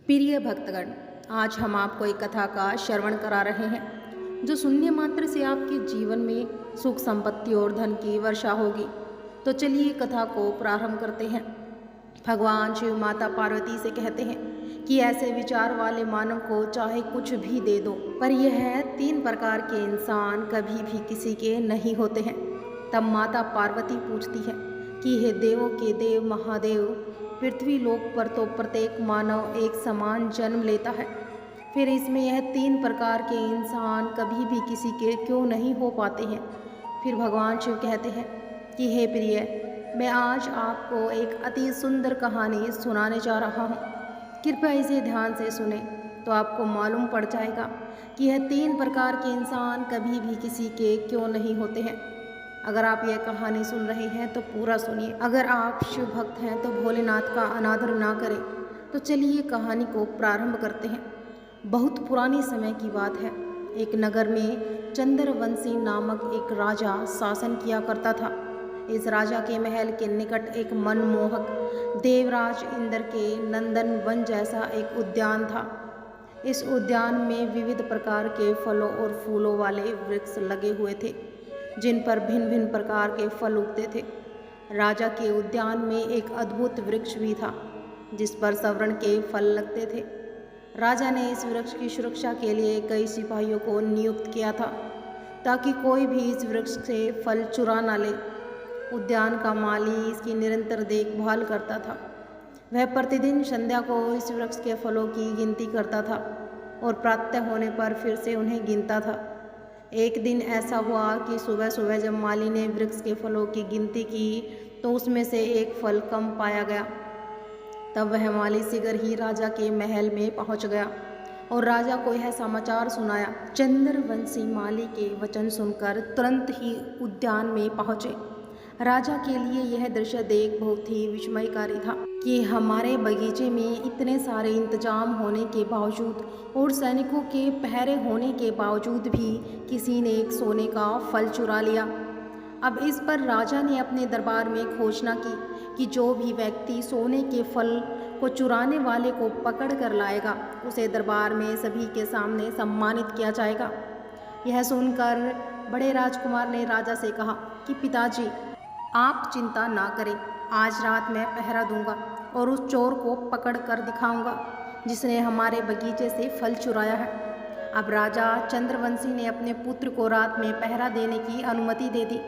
प्रिय भक्तगण, आज हम आपको एक कथा का श्रवण करा रहे हैं जो सुनने मात्र से आपके जीवन में सुख संपत्ति और धन की वर्षा होगी। तो चलिए कथा को प्रारंभ करते हैं। भगवान शिव माता पार्वती से कहते हैं कि ऐसे विचार वाले मानव को चाहे कुछ भी दे दो, पर यह 3 प्रकार के इंसान कभी भी किसी के नहीं होते हैं। तब माता पार्वती पूछती है कि हे देवों के देव महादेव, पृथ्वी लोक पर तो प्रत्येक मानव एक समान जन्म लेता है, फिर इसमें यह 3 प्रकार के इंसान कभी भी किसी के क्यों नहीं हो पाते हैं। फिर भगवान शिव कहते हैं कि हे प्रिय, मैं आज आपको एक अति सुंदर कहानी सुनाने जा रहा हूँ। कृपया इसे ध्यान से सुने तो आपको मालूम पड़ जाएगा कि यह 3 प्रकार के इंसान कभी भी किसी के क्यों नहीं होते हैं। अगर आप यह कहानी सुन रहे हैं तो पूरा सुनिए। अगर आप शिव भक्त हैं तो भोलेनाथ का अनादर ना करें। तो चलिए कहानी को प्रारंभ करते हैं। बहुत पुराने समय की बात है। एक नगर में चंद्रवंशी नामक एक राजा शासन किया करता था। इस राजा के महल के निकट एक मनमोहक देवराज इंद्र के नंदन वन जैसा एक उद्यान था। इस उद्यान में विविध प्रकार के फलों और फूलों वाले वृक्ष लगे हुए थे, जिन पर भिन्न भिन्न प्रकार के फल उगते थे। राजा के उद्यान में एक अद्भुत वृक्ष भी था, जिस पर स्वर्ण के फल लगते थे। राजा ने इस वृक्ष की सुरक्षा के लिए कई सिपाहियों को नियुक्त किया था, ताकि कोई भी इस वृक्ष से फल चुरा न ले। उद्यान का माली इसकी निरंतर देखभाल करता था। वह प्रतिदिन संध्या को इस वृक्ष के फलों की गिनती करता था और प्रातः होने पर फिर से उन्हें गिनता था। एक दिन ऐसा हुआ कि सुबह सुबह जब माली ने वृक्ष के फलों की गिनती की तो उसमें से एक फल कम पाया गया। तब वह माली शीघ्र ही राजा के महल में पहुंच गया और राजा को यह समाचार सुनाया। चंद्रवंशी माली के वचन सुनकर तुरंत ही उद्यान में पहुंचे। राजा के लिए यह दृश्य देख बहुत ही विस्मयकारी था कि हमारे बगीचे में इतने सारे इंतजाम होने के बावजूद और सैनिकों के पहरे होने के बावजूद भी किसी ने एक सोने का फल चुरा लिया। अब इस पर राजा ने अपने दरबार में घोषणा की कि जो भी व्यक्ति सोने के फल को चुराने वाले को पकड़ कर लाएगा, उसे दरबार में सभी के सामने सम्मानित किया जाएगा। यह सुनकर बड़े राजकुमार ने राजा से कहा कि पिताजी, आप चिंता ना करें, आज रात मैं पहरा दूंगा और उस चोर को पकड़ कर दिखाऊंगा जिसने हमारे बगीचे से फल चुराया है। अब राजा चंद्रवंशी ने अपने पुत्र को रात में पहरा देने की अनुमति दे दी।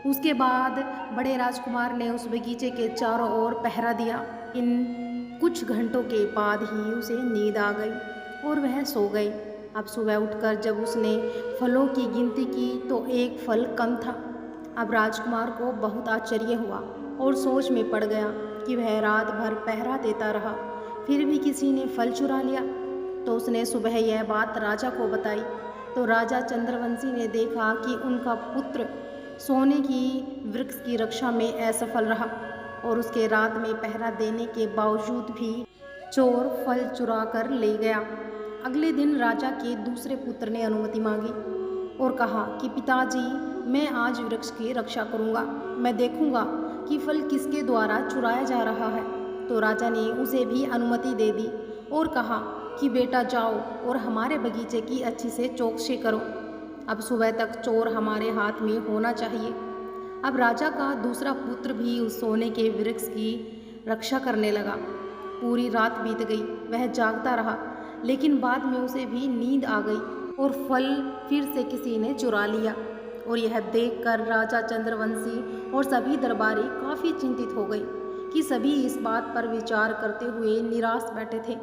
उसके बाद बड़े राजकुमार ने उस बगीचे के चारों ओर पहरा दिया। इन कुछ घंटों के बाद ही उसे नींद आ गई और वह सो गई। अब सुबह उठकर जब उसने फलों की गिनती की तो एक फल कम था। अब राजकुमार को बहुत आश्चर्य हुआ और सोच में पड़ गया कि वह रात भर पहरा देता रहा, फिर भी किसी ने फल चुरा लिया। तो उसने सुबह यह बात राजा को बताई। तो राजा चंद्रवंशी ने देखा कि उनका पुत्र सोने की वृक्ष की रक्षा में असफल रहा और उसके रात में पहरा देने के बावजूद भी चोर फल चुरा कर ले गया। अगले दिन राजा के दूसरे पुत्र ने अनुमति मांगी और कहा कि पिताजी, मैं आज वृक्ष की रक्षा करूंगा। मैं देखूंगा कि फल किसके द्वारा चुराया जा रहा है। तो राजा ने उसे भी अनुमति दे दी और कहा कि बेटा जाओ और हमारे बगीचे की अच्छी से चौकसी करो। अब सुबह तक चोर हमारे हाथ में होना चाहिए। अब राजा का दूसरा पुत्र भी उस सोने के वृक्ष की रक्षा करने लगा। पूरी रात बीत गई, वह जागता रहा, लेकिन बाद में उसे भी नींद आ गई और फल फिर से किसी ने चुरा लिया। और यह देखकर राजा चंद्रवंशी और सभी दरबारी काफ़ी चिंतित हो गए कि सभी इस बात पर विचार करते हुए निराश बैठे थे।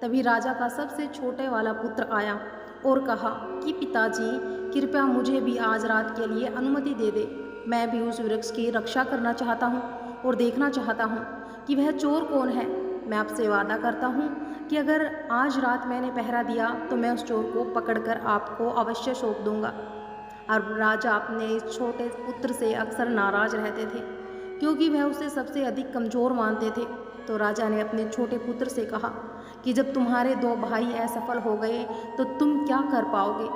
तभी राजा का सबसे छोटे वाला पुत्र आया और कहा कि पिताजी, कृपया मुझे भी आज रात के लिए अनुमति दे दे। मैं भी उस वृक्ष की रक्षा करना चाहता हूँ और देखना चाहता हूँ कि वह चोर कौन है। मैं आपसे वादा करता हूँ कि अगर आज रात मैंने पहरा दिया तो मैं उस चोर को पकड़कर आपको अवश्य सौंप दूंगा। और राजा अपने इस छोटे पुत्र से अक्सर नाराज रहते थे, क्योंकि वह उसे सबसे अधिक कमज़ोर मानते थे। तो राजा ने अपने छोटे पुत्र से कहा कि जब तुम्हारे 2 भाई असफल हो गए तो तुम क्या कर पाओगे।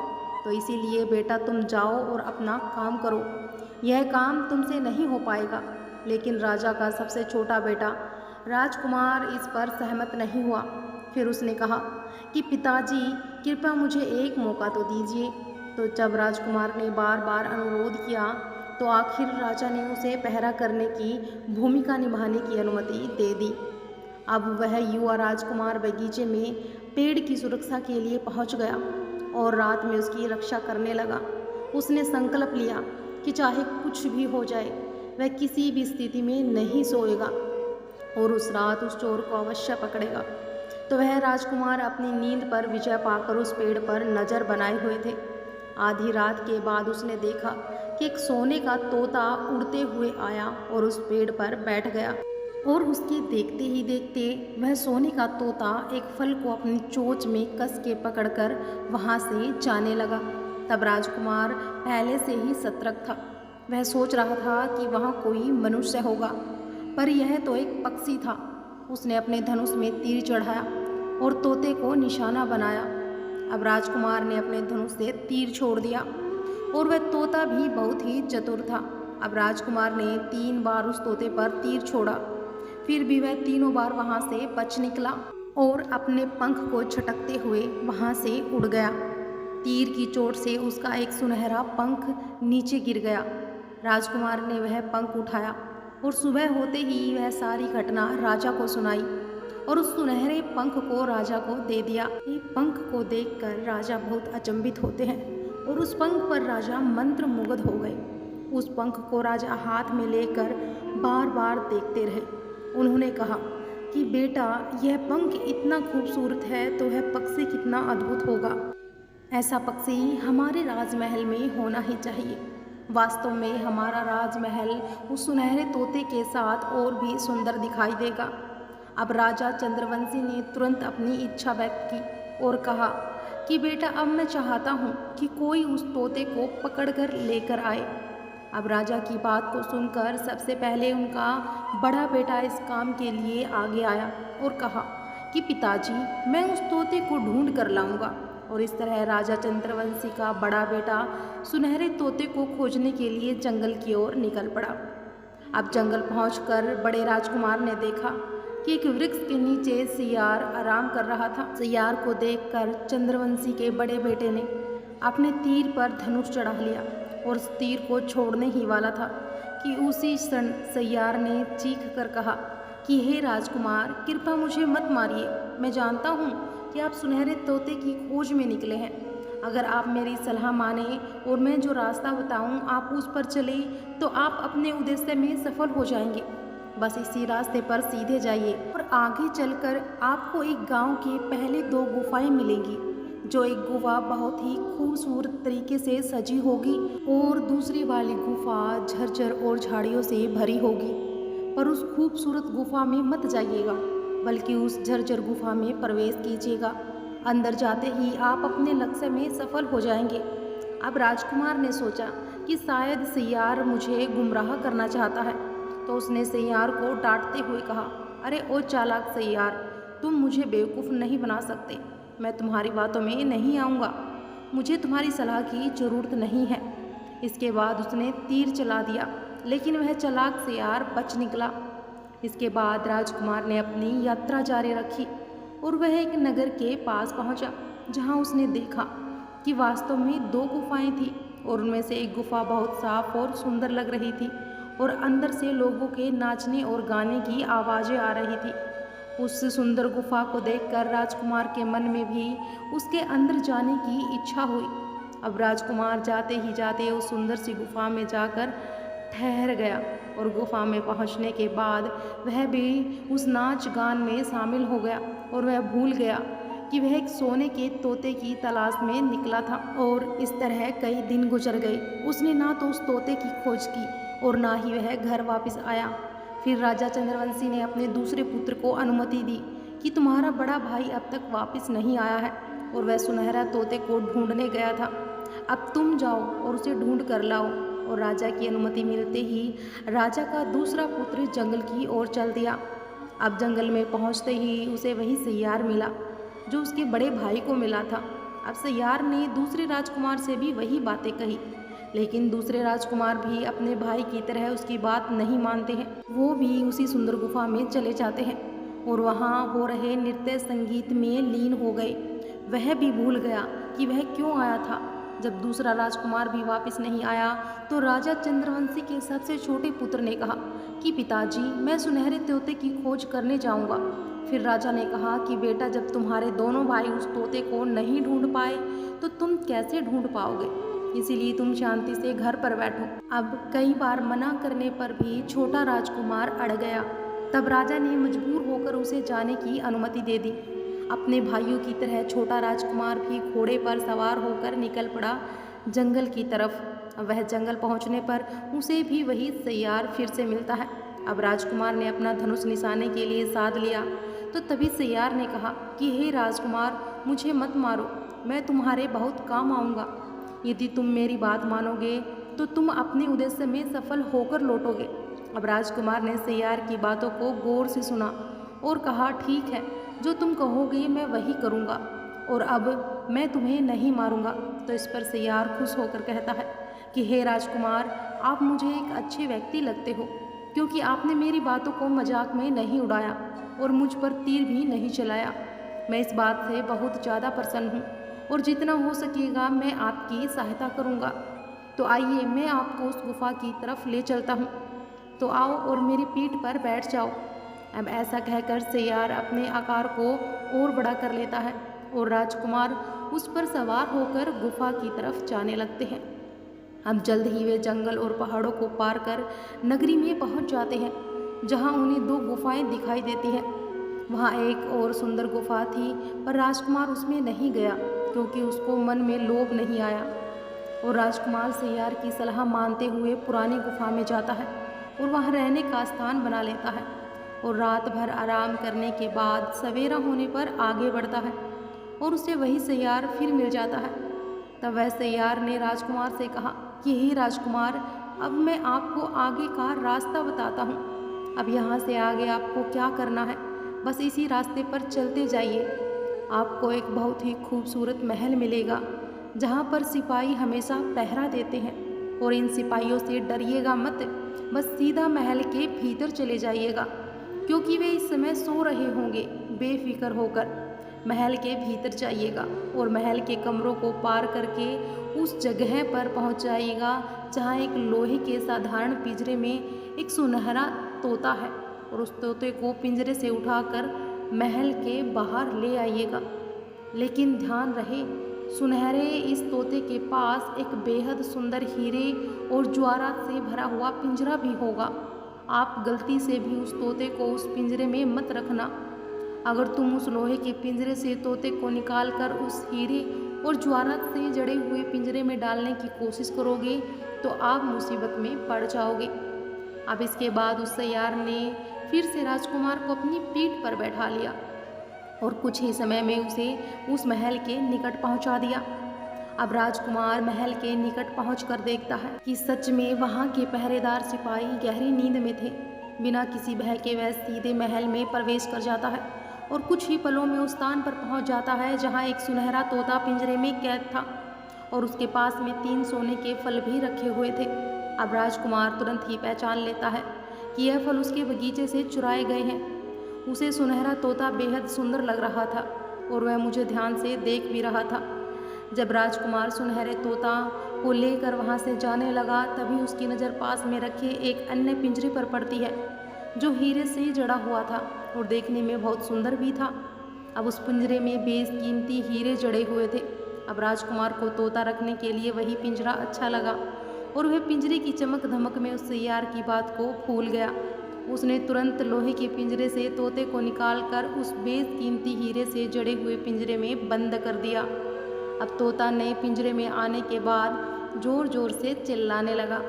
तो इसीलिए बेटा, तुम जाओ और अपना काम करो। यह काम तुमसे नहीं हो पाएगा। लेकिन राजा का सबसे छोटा बेटा राजकुमार इस पर सहमत नहीं हुआ। फिर उसने कहा कि पिताजी कृपया मुझे एक मौका तो दीजिए। तो जब राजकुमार ने बार बार अनुरोध किया तो आखिर राजा ने उसे पहरा करने की भूमिका निभाने की अनुमति दे दी। अब वह युवा राजकुमार बगीचे में पेड़ की सुरक्षा के लिए पहुंच गया और रात में उसकी रक्षा करने लगा। उसने संकल्प लिया कि चाहे कुछ भी हो जाए वह किसी भी स्थिति में नहीं सोएगा और उस रात उस चोर को अवश्य पकड़ेगा। तो वह राजकुमार अपनी नींद पर विजय पाकर उस पेड़ पर नज़र बनाए हुए थे। आधी रात के बाद उसने देखा कि एक सोने का तोता उड़ते हुए आया और उस पेड़ पर बैठ गया और उसके देखते ही देखते वह सोने का तोता एक फल को अपनी चोंच में कस के पकड़कर वहाँ से जाने लगा। तब राजकुमार पहले से ही सतर्क था। वह सोच रहा था कि वहाँ कोई मनुष्य होगा, पर यह तो एक पक्षी था। उसने अपने धनुष में तीर चढ़ाया और तोते को निशाना बनाया। अब राजकुमार ने अपने धनुष से तीर छोड़ दिया और वह तोता भी बहुत ही चतुर था। अब राजकुमार ने 3 बार उस तोते पर तीर छोड़ा, फिर भी वह तीनों बार वहाँ से बच निकला और अपने पंख को झटकते हुए वहाँ से उड़ गया। तीर की चोट से उसका एक सुनहरा पंख नीचे गिर गया। राजकुमार ने वह पंख उठाया और सुबह होते ही वह सारी घटना राजा को सुनाई और उस सुनहरे पंख को राजा को दे दिया। ये पंख को देखकर राजा बहुत अचंभित होते हैं और उस पंख पर राजा मंत्र मुग्ध हो गए। उस पंख को राजा हाथ में लेकर बार बार देखते रहे। उन्होंने कहा कि बेटा, यह पंख इतना खूबसूरत है तो वह पक्षी कितना अद्भुत होगा। ऐसा पक्षी हमारे राजमहल में होना ही चाहिए। वास्तव में हमारा राजमहल उस सुनहरे तोते के साथ और भी सुंदर दिखाई देगा। अब राजा चंद्रवंशी ने तुरंत अपनी इच्छा व्यक्त की और कहा कि बेटा, अब मैं चाहता हूँ कि कोई उस तोते को पकड़कर लेकर आए। अब राजा की बात को सुनकर सबसे पहले उनका बड़ा बेटा इस काम के लिए आगे आया और कहा कि पिताजी, मैं उस तोते को ढूंढ कर लाऊंगा। और इस तरह राजा चंद्रवंशी का बड़ा बेटा सुनहरे तोते को खोजने के लिए जंगल की ओर निकल पड़ा। अब जंगल पहुंचकर बड़े राजकुमार ने देखा कि एक वृक्ष के नीचे सियार आराम कर रहा था। सियार को देखकर चंद्रवंशी के बड़े बेटे ने अपने तीर पर धनुष चढ़ा लिया और उस तीर को छोड़ने ही वाला था कि उसी क्षण सियार ने चीख कर कहा कि हे राजकुमार, कृपया मुझे मत मारिए। मैं जानता हूँ कि आप सुनहरे तोते की खोज में निकले हैं। अगर आप मेरी सलाह माने और मैं जो रास्ता बताऊं आप उस पर चले तो आप अपने उद्देश्य में सफल हो जाएंगे। बस इसी रास्ते पर सीधे जाइए और आगे चलकर आपको एक गांव के पहले 2 गुफाएं मिलेंगी। जो एक गुफा बहुत ही खूबसूरत तरीके से सजी होगी और दूसरी वाली गुफा झरझर और झाड़ियों से भरी होगी। पर उस खूबसूरत गुफा में मत जाइएगा, बल्कि उस झरझर गुफा में प्रवेश कीजिएगा। अंदर जाते ही आप अपने लक्ष्य में सफल हो जाएंगे। अब राजकुमार ने सोचा कि शायद सियार मुझे गुमराह करना चाहता है, तो उसने सियार को डांटते हुए कहा, अरे ओ चालाक सियार, तुम मुझे बेवकूफ़ नहीं बना सकते। मैं तुम्हारी बातों में नहीं आऊँगा। मुझे तुम्हारी सलाह की ज़रूरत नहीं है। इसके बाद उसने तीर चला दिया, लेकिन वह चालाक सियार बच निकला। इसके बाद राजकुमार ने अपनी यात्रा जारी रखी और वह एक नगर के पास पहुंचा, जहां उसने देखा कि वास्तव में 2 गुफाएं थीं और उनमें से एक गुफा बहुत साफ और सुंदर लग रही थी और अंदर से लोगों के नाचने और गाने की आवाज़ें आ रही थी। उस सुंदर गुफा को देखकर राजकुमार के मन में भी उसके अंदर जाने की इच्छा हुई। अब राजकुमार जाते ही जाते उस सुंदर सी गुफा में जाकर ठहर गया और गुफा में पहुंचने के बाद वह भी उस नाच गान में शामिल हो गया और वह भूल गया कि वह एक सोने के तोते की तलाश में निकला था। और इस तरह कई दिन गुजर गए। उसने ना तो उस तोते की खोज की और ना ही वह घर वापस आया। फिर राजा चंद्रवंशी ने अपने दूसरे पुत्र को अनुमति दी कि तुम्हारा बड़ा भाई अब तक वापस नहीं आया है और वह सुनहरा तोते को ढूंढने गया था। अब तुम जाओ और उसे ढूंढ कर लाओ। और राजा की अनुमति मिलते ही राजा का दूसरा पुत्र जंगल की ओर चल दिया। अब जंगल में पहुंचते ही उसे वही सियार मिला जो उसके बड़े भाई को मिला था। अब सियार ने दूसरे राजकुमार से भी वही बातें कही, लेकिन दूसरे राजकुमार भी अपने भाई की तरह उसकी बात नहीं मानते हैं। वो भी उसी सुंदर गुफा में चले जाते हैं और वहाँ हो रहे नृत्य संगीत में लीन हो गए। वह भी भूल गया कि वह क्यों आया था। जब दूसरा राजकुमार भी वापस नहीं आया तो राजा चंद्रवंशी के सबसे छोटे पुत्र ने कहा कि पिताजी, मैं सुनहरे तोते की खोज करने जाऊंगा। फिर राजा ने कहा कि बेटा, जब तुम्हारे दोनों भाई उस तोते को नहीं ढूंढ पाए तो तुम कैसे ढूंढ पाओगे? इसीलिए तुम शांति से घर पर बैठो। अब कई बार मना करने पर भी छोटा राजकुमार अड़ गया। तब राजा ने मजबूर होकर उसे जाने की अनुमति दे दी। अपने भाइयों की तरह छोटा राजकुमार भी घोड़े पर सवार होकर निकल पड़ा जंगल की तरफ। वह जंगल पहुंचने पर उसे भी वही सैयार फिर से मिलता है। अब राजकुमार ने अपना धनुष निशाने के लिए साध लिया तो तभी सैयार ने कहा कि हे राजकुमार, मुझे मत मारो, मैं तुम्हारे बहुत काम आऊँगा। यदि तुम मेरी बात मानोगे तो तुम अपने उद्देश्य में सफल होकर लौटोगे। अब राजकुमार ने सैयार की बातों को गौर से सुना और कहा, ठीक है, जो तुम कहोगे मैं वही करूँगा, और अब मैं तुम्हें नहीं मारूँगा। तो इस पर सैयार खुश होकर कहता है कि हे राजकुमार, आप मुझे एक अच्छे व्यक्ति लगते हो, क्योंकि आपने मेरी बातों को मजाक में नहीं उड़ाया और मुझ पर तीर भी नहीं चलाया। मैं इस बात से बहुत ज़्यादा प्रसन्न हूँ और जितना हो सकेगा मैं आपकी सहायता करूँगा। तो आइए, मैं आपको उस गुफा की तरफ ले चलता हूँ। तो आओ और मेरी पीठ पर बैठ जाओ। अब ऐसा कहकर सैयार अपने आकार को और बड़ा कर लेता है और राजकुमार उस पर सवार होकर गुफा की तरफ जाने लगते हैं। अब जल्द ही वे जंगल और पहाड़ों को पार कर नगरी में पहुंच जाते हैं, जहां उन्हें दो गुफाएं दिखाई देती हैं। वहां एक और सुंदर गुफा थी, पर राजकुमार उसमें नहीं गया क्योंकि उसको मन में लोभ नहीं आया। और राजकुमार सैयार की सलाह मानते हुए पुरानी गुफा में जाता है और वहां रहने का स्थान बना लेता है और रात भर आराम करने के बाद सवेरा होने पर आगे बढ़ता है और उसे वही सैयार फिर मिल जाता है। तब वह सैयार ने राजकुमार से कहा कि हे राजकुमार, अब मैं आपको आगे का रास्ता बताता हूँ। अब यहाँ से आगे आपको क्या करना है, बस इसी रास्ते पर चलते जाइए। आपको एक बहुत ही खूबसूरत महल मिलेगा, जहाँ पर सिपाही हमेशा पहरा देते हैं, और इन सिपाहियों से डरिएगा मत, बस सीधा महल के भीतर चले जाइएगा, क्योंकि वे इस समय सो रहे होंगे। बेफिक्र होकर महल के भीतर जाइएगा और महल के कमरों को पार करके उस जगह पर पहुंच जाइएगा जहां एक लोहे के साधारण पिंजरे में एक सुनहरा तोता है, और उस तोते को पिंजरे से उठाकर महल के बाहर ले आइएगा। लेकिन ध्यान रहे, सुनहरे इस तोते के पास एक बेहद सुंदर हीरे और ज्वारात से भरा हुआ पिंजरा भी होगा। आप गलती से भी उस तोते को उस पिंजरे में मत रखना। अगर तुम उस लोहे के पिंजरे से तोते को निकालकर उस हीरे और ज्वारात से जड़े हुए पिंजरे में डालने की कोशिश करोगे तो आप मुसीबत में पड़ जाओगे। अब इसके बाद उस सैयार ने फिर से राजकुमार को अपनी पीठ पर बैठा लिया और कुछ ही समय में उसे उस महल के निकट पहुंचा दिया। अब राजकुमार महल के निकट पहुंचकर देखता है कि सच में वहां के पहरेदार सिपाही गहरी नींद में थे। बिना किसी भय के वह सीधे महल में प्रवेश कर जाता है और कुछ ही पलों में उस स्थान पर पहुंच जाता है जहां एक सुनहरा तोता पिंजरे में कैद था और उसके पास में 3 सोने के फल भी रखे हुए थे। अब राजकुमार तुरंत ही पहचान लेता है कि यह फल उसके बगीचे से चुराए गए हैं। उसे सुनहरा तोता बेहद सुंदर लग रहा था और वह मुझे ध्यान से देख भी रहा था। जब राजकुमार सुनहरे तोता को लेकर वहां से जाने लगा, तभी उसकी नज़र पास में रखे एक अन्य पिंजरे पर पड़ती है जो हीरे से जड़ा हुआ था और देखने में बहुत सुंदर भी था। अब उस पिंजरे में बेशकीमती हीरे जड़े हुए थे। अब राजकुमार को तोता रखने के लिए वही पिंजरा अच्छा लगा और वह पिंजरे की चमक धमक में उस सैयार की बात को भूल गया। उसने तुरंत लोहे के पिंजरे से तोते को निकालकर उस बेशकीमती हीरे से जड़े हुए पिंजरे में बंद कर दिया। अब तोता नए पिंजरे में आने के बाद जोर जोर से चिल्लाने लगा।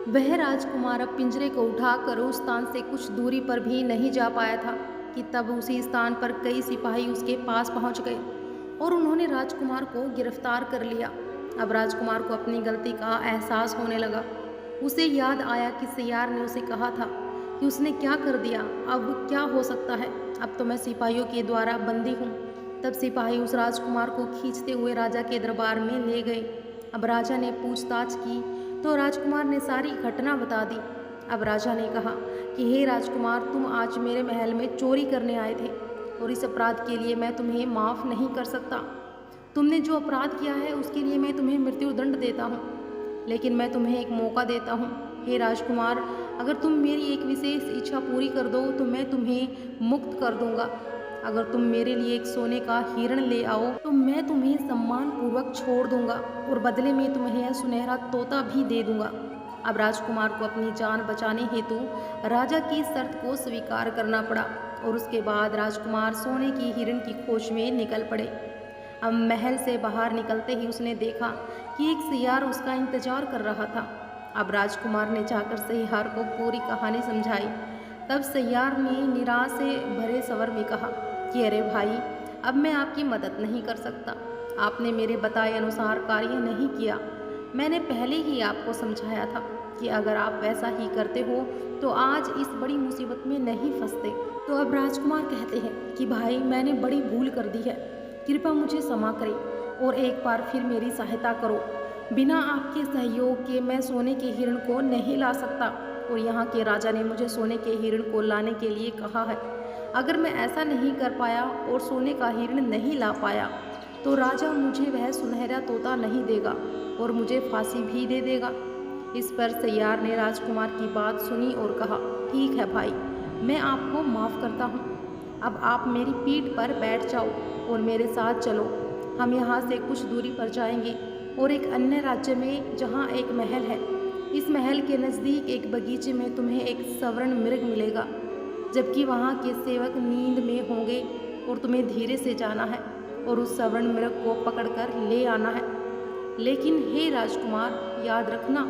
वह राजकुमार अब पिंजरे को उठाकर उस स्थान से कुछ दूरी पर भी नहीं जा पाया था कि तब उसी स्थान पर कई सिपाही उसके पास पहुंच गए और उन्होंने राजकुमार को गिरफ्तार कर लिया। अब राजकुमार को अपनी गलती का एहसास होने लगा। उसे याद आया कि सैयार ने उसे कहा था कि उसने क्या कर दिया, अब क्या हो सकता है, अब तो मैं सिपाहियों के द्वारा बंदी हूँ। तब सिपाही उस राजकुमार को खींचते हुए राजा के दरबार में ले गए। अब राजा ने पूछताछ की तो राजकुमार ने सारी घटना बता दी। अब राजा ने कहा कि हे राजकुमार, तुम आज मेरे महल में चोरी करने आए थे और इस अपराध के लिए मैं तुम्हें माफ़ नहीं कर सकता। तुमने जो अपराध किया है उसके लिए मैं तुम्हें मृत्युदंड देता हूँ, लेकिन मैं तुम्हें एक मौका देता हूँ। हे राजकुमार, अगर तुम मेरी एक विशेष इच्छा पूरी कर दो तो मैं तुम्हें मुक्त कर दूंगा। अगर तुम मेरे लिए एक सोने का हिरण ले आओ तो मैं तुम्हें सम्मान पूर्वक छोड़ दूंगा और बदले में तुम्हें यह सुनहरा तोता भी दे दूंगा। अब राजकुमार को अपनी जान बचाने हेतु राजा की शर्त को स्वीकार करना पड़ा और उसके बाद राजकुमार सोने की हिरण की खोज में निकल पड़े। अब महल से बाहर निकलते ही उसने देखा कि एक सियार उसका इंतजार कर रहा था। अब राजकुमार ने जाकर सियार को पूरी कहानी समझाई। तब सियार ने निराश से भरे स्वर में कहा कि अरे भाई, अब मैं आपकी मदद नहीं कर सकता। आपने मेरे बताए अनुसार कार्य नहीं किया। मैंने पहले ही आपको समझाया था कि अगर आप वैसा ही करते हो तो आज इस बड़ी मुसीबत में नहीं फंसते। तो अब राजकुमार कहते हैं कि भाई, मैंने बड़ी भूल कर दी है, कृपया मुझे क्षमा करें और एक बार फिर मेरी सहायता करो। बिना आपके सहयोग के मैं सोने के हिरण को नहीं ला सकता और यहाँ के राजा ने मुझे सोने के हिरण को लाने के लिए कहा है। अगर मैं ऐसा नहीं कर पाया और सोने का हिरण नहीं ला पाया तो राजा मुझे वह सुनहरा तोता नहीं देगा और मुझे फांसी भी दे देगा। इस पर सियार ने राजकुमार की बात सुनी और कहा, ठीक है भाई, मैं आपको माफ़ करता हूँ। अब आप मेरी पीठ पर बैठ जाओ और मेरे साथ चलो। हम यहाँ से कुछ दूरी पर जाएंगे और एक अन्य राज्य में जहाँ एक महल है। इस महल के नज़दीक एक बगीचे में तुम्हें एक सवर्ण मृग मिलेगा, जबकि वहाँ के सेवक नींद में होंगे और तुम्हें धीरे से जाना है और उस सवर्ण मृग को पकड़कर ले आना है। लेकिन हे राजकुमार, याद रखना,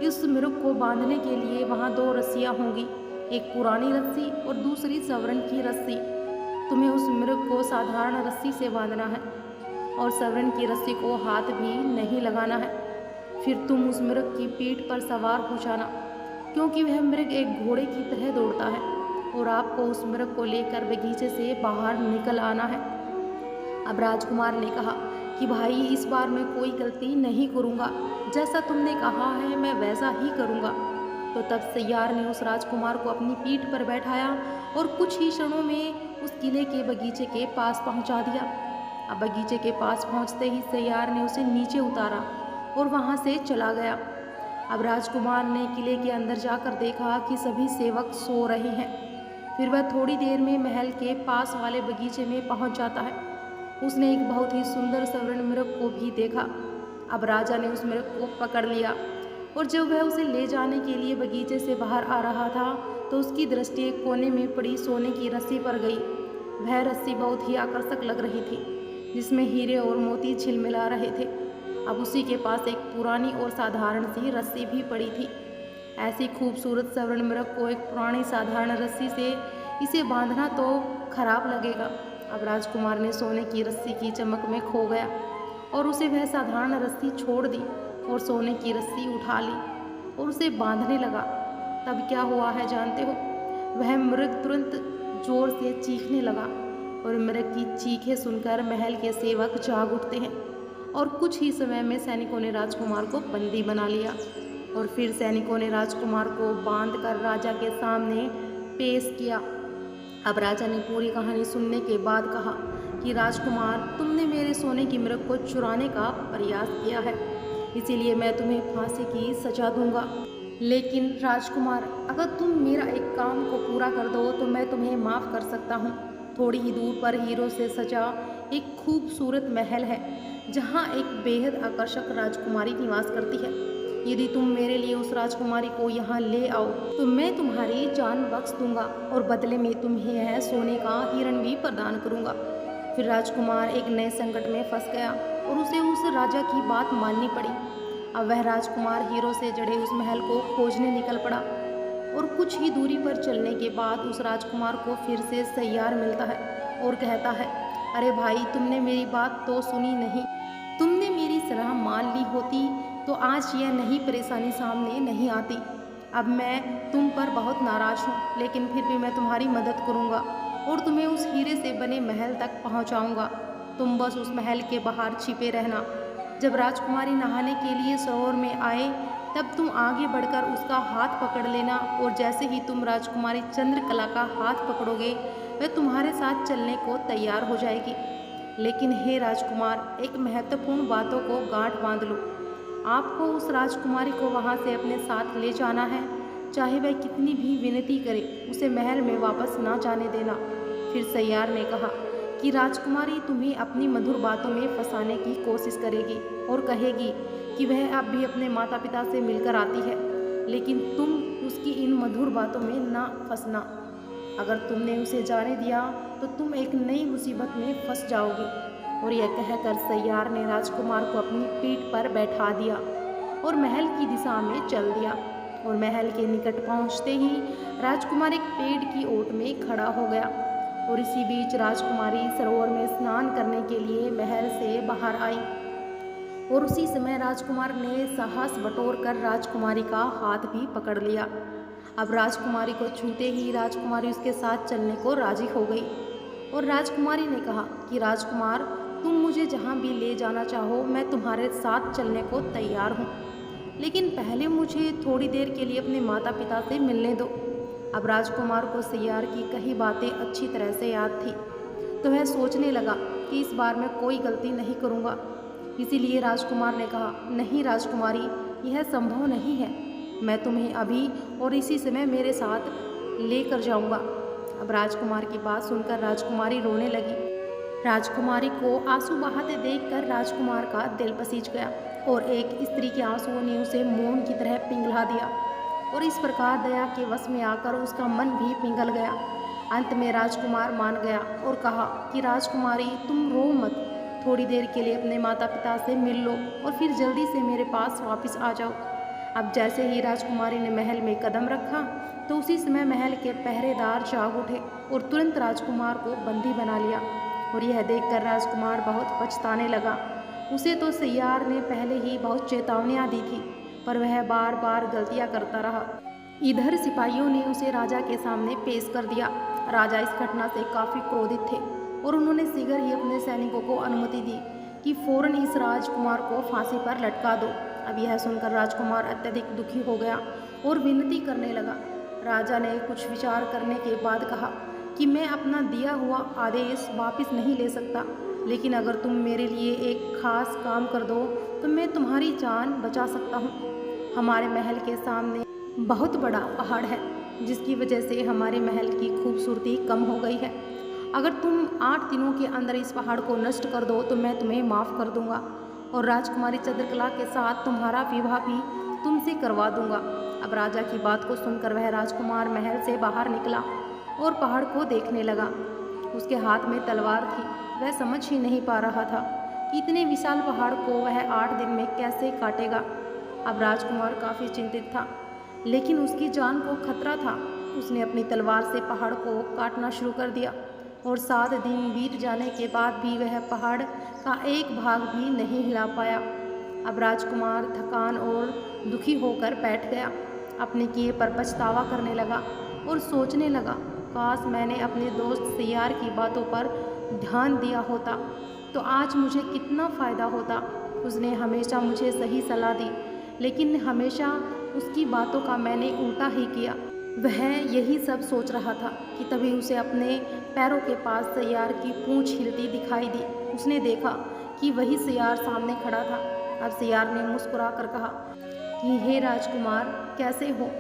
इस मृग को बांधने के लिए वहाँ 2 रस्सियाँ होंगी, एक पुरानी रस्सी और दूसरी सवर्ण की रस्सी। तुम्हें उस मृग को साधारण रस्सी से बांधना है और सवर्ण की रस्सी को हाथ भी नहीं लगाना है। फिर तुम उस मृग की पीठ पर सवार हो जाना, क्योंकि वह मृग एक घोड़े की तरह दौड़ता है और आपको उस मृग को लेकर बगीचे से बाहर निकल आना है। अब राजकुमार ने कहा कि भाई, इस बार मैं कोई गलती नहीं करूँगा, जैसा तुमने कहा है मैं वैसा ही करूँगा। तो तब सियार ने उस राजकुमार को अपनी पीठ पर बैठाया और कुछ ही क्षणों में उस किले के बगीचे के पास पहुँचा दिया। अब बगीचे के पास पहुँचते ही सियार ने उसे नीचे उतारा और वहाँ से चला गया। अब राजकुमार ने किले के अंदर जाकर देखा कि सभी सेवक सो रहे हैं। फिर वह थोड़ी देर में महल के पास वाले बगीचे में पहुँच जाता है। उसने एक बहुत ही सुंदर सवर्ण मृग को भी देखा। अब राजा ने उस मृग को पकड़ लिया और जब वह उसे ले जाने के लिए बगीचे से बाहर आ रहा था तो उसकी दृष्टि एक कोने में पड़ी सोने की रस्सी पर गई। वह रस्सी बहुत ही आकर्षक लग रही थी, जिसमें हीरे और मोती झिलमिला रहे थे। अब उसी के पास एक पुरानी और साधारण सी रस्सी भी पड़ी थी। ऐसी खूबसूरत सवर्ण मृग को एक पुरानी साधारण रस्सी से इसे बांधना तो खराब लगेगा। अब राजकुमार ने सोने की रस्सी की चमक में खो गया और उसे वह साधारण रस्सी छोड़ दी और सोने की रस्सी उठा ली और उसे बांधने लगा। तब क्या हुआ है जानते हो? वह मृग तुरंत जोर से चीखने लगा और मृग की चीखें सुनकर महल के सेवक जाग उठते हैं और कुछ ही समय में सैनिकों ने राजकुमार को बंदी बना लिया और फिर सैनिकों ने राजकुमार को बांधकर राजा के सामने पेश किया। अब राजा ने पूरी कहानी सुनने के बाद कहा कि राजकुमार, तुमने मेरे सोने की मृग को चुराने का प्रयास किया है, इसीलिए मैं तुम्हें फांसी की सजा दूंगा। लेकिन राजकुमार, अगर तुम मेरा एक काम को पूरा कर दो तो मैं तुम्हें माफ़ कर सकता हूँ। थोड़ी ही दूर पर हीरों से सजा एक खूबसूरत महल है, जहाँ एक बेहद आकर्षक राजकुमारी निवास करती है। यदि तुम मेरे लिए उस राजकुमारी को यहाँ ले आओ तो मैं तुम्हारी जान बख्श दूंगा और बदले में तुम्हें यह सोने का हिरण भी प्रदान करूंगा। फिर राजकुमार एक नए संकट में फंस गया और उसे उस राजा की बात माननी पड़ी। अब वह राजकुमार हीरो से जड़े उस महल को खोजने निकल पड़ा और कुछ ही दूरी पर चलने के बाद उस राजकुमार को फिर से सियार मिलता है और कहता है, अरे भाई, तुमने मेरी बात तो सुनी नहीं। तुमने मेरी सलाह मान ली होती तो आज यह नई परेशानी सामने नहीं आती। अब मैं तुम पर बहुत नाराज़ हूँ, लेकिन फिर भी मैं तुम्हारी मदद करूँगा और तुम्हें उस हीरे से बने महल तक पहुँचाऊँगा। तुम बस उस महल के बाहर छिपे रहना। जब राजकुमारी नहाने के लिए सरोवर में आए तब तुम आगे बढ़कर उसका हाथ पकड़ लेना और जैसे ही तुम राजकुमारी चंद्रकला का हाथ पकड़ोगे वह तुम्हारे साथ चलने को तैयार हो जाएगी। लेकिन हे राजकुमार, एक महत्वपूर्ण बातों को गांठ बांध लो। आपको उस राजकुमारी को वहाँ से अपने साथ ले जाना है, चाहे वह कितनी भी विनती करे, उसे महल में वापस ना जाने देना। फिर सैयार ने कहा कि राजकुमारी तुम्हें अपनी मधुर बातों में फंसाने की कोशिश करेगी और कहेगी कि वह अब भी अपने माता पिता से मिलकर आती है, लेकिन तुम उसकी इन मधुर बातों में ना फंसना। अगर तुमने उसे जाने दिया तो तुम एक नई मुसीबत में फंस जाओगे। और यह कहकर सैयार ने राजकुमार को अपनी पीठ पर बैठा दिया और महल की दिशा में चल दिया। और महल के निकट पहुंचते ही राजकुमार एक पेड़ की ओट में खड़ा हो गया। और इसी बीच राजकुमारी सरोवर में स्नान करने के लिए महल से बाहर आई। और उसी समय राजकुमार ने साहस बटोर कर राजकुमारी का हाथ भी पकड़ लिया। अब राजकुमारी को छूते ही राजकुमारी उसके साथ चलने को राजी हो गई। और राजकुमारी ने कहा कि राजकुमार, तुम मुझे जहाँ भी ले जाना चाहो मैं तुम्हारे साथ चलने को तैयार हूँ, लेकिन पहले मुझे थोड़ी देर के लिए अपने माता पिता से मिलने दो। अब राजकुमार को सैयार की कई बातें अच्छी तरह से याद थी, तो वह सोचने लगा कि इस बार मैं कोई गलती नहीं करूँगा। इसीलिए राजकुमार ने कहा, नहीं राजकुमारी, यह संभव नहीं है। मैं तुम्हें अभी और इसी समय मेरे साथ लेकर जाऊँगा। अब राजकुमार की बात सुनकर राजकुमारी रोने लगी। राजकुमारी को आंसू बहाते देखकर राजकुमार का दिल पसीज गया और एक स्त्री के आंसुओं ने उसे मौन की तरह पिघला दिया। और इस प्रकार दया के वश में आकर उसका मन भी पिघल गया। अंत में राजकुमार मान गया और कहा कि राजकुमारी, तुम रो मत, थोड़ी देर के लिए अपने माता पिता से मिल लो और फिर जल्दी से मेरे पास वापस आ जाओ। अब जैसे ही राजकुमारी ने महल में कदम रखा तो उसी समय महल के पहरेदार जाग उठे और तुरंत राजकुमार को बंदी बना लिया। और यह देखकर राजकुमार बहुत पछताने लगा। उसे तो सैयार ने पहले ही बहुत चेतावनियां दी थी, पर वह बार बार गलतियां करता रहा। इधर सिपाहियों ने उसे राजा के सामने पेश कर दिया। राजा इस घटना से काफ़ी क्रोधित थे और उन्होंने शीघ्र ही अपने सैनिकों को अनुमति दी कि फौरन इस राजकुमार को फांसी पर लटका दो। अब यह सुनकर राजकुमार अत्यधिक दुखी हो गया और विनती करने लगा। राजा ने कुछ विचार करने के बाद कहा कि मैं अपना दिया हुआ आदेश वापस नहीं ले सकता, लेकिन अगर तुम मेरे लिए एक खास काम कर दो तो मैं तुम्हारी जान बचा सकता हूँ। हमारे महल के सामने बहुत बड़ा पहाड़ है, जिसकी वजह से हमारे महल की खूबसूरती कम हो गई है। अगर तुम 8 दिनों के अंदर इस पहाड़ को नष्ट कर दो तो मैं तुम्हें माफ़ कर दूंगा और राजकुमारी चंद्रकला के साथ तुम्हारा विवाह भी तुमसे करवा दूंगा। अब राजा की बात को सुनकर वह राजकुमार महल से बाहर निकला और पहाड़ को देखने लगा। उसके हाथ में तलवार थी। वह समझ ही नहीं पा रहा था कि इतने विशाल पहाड़ को वह 8 दिन में कैसे काटेगा। अब राजकुमार काफ़ी चिंतित था, लेकिन उसकी जान को खतरा था। उसने अपनी तलवार से पहाड़ को काटना शुरू कर दिया और 7 दिन बीत जाने के बाद भी वह पहाड़ का एक भाग भी नहीं हिला पाया। अब राजकुमार थकान और दुखी होकर बैठ गया। अपने किए पर पछतावा करने लगा और सोचने लगा, काश मैंने अपने दोस्त सैयार की बातों पर ध्यान दिया होता तो आज मुझे कितना फ़ायदा होता। उसने हमेशा मुझे सही सलाह दी, लेकिन हमेशा उसकी बातों का मैंने उल्टा ही किया। वह यही सब सोच रहा था कि तभी उसे अपने पैरों के पास सैयार की पूंछ हिलती दिखाई दी। उसने देखा कि वही सैयार सामने खड़ा था। अब सैयार ने मुस्कुरा कर कहा कि हे राजकुमार, कैसे हो?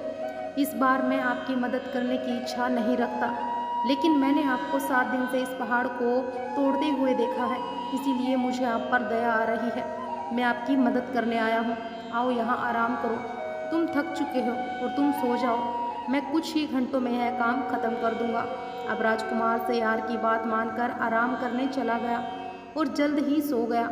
इस बार मैं आपकी मदद करने की इच्छा नहीं रखता, लेकिन मैंने आपको 7 दिन से इस पहाड़ को तोड़ते हुए देखा है, इसीलिए मुझे आप पर दया आ रही है। मैं आपकी मदद करने आया हूँ। आओ यहाँ आराम करो। तुम थक चुके हो और तुम सो जाओ। मैं कुछ ही घंटों में यह काम खत्म कर दूंगा। अब राजकुमार सैयार की बात मानकर आराम करने चला गया और जल्द ही सो गया।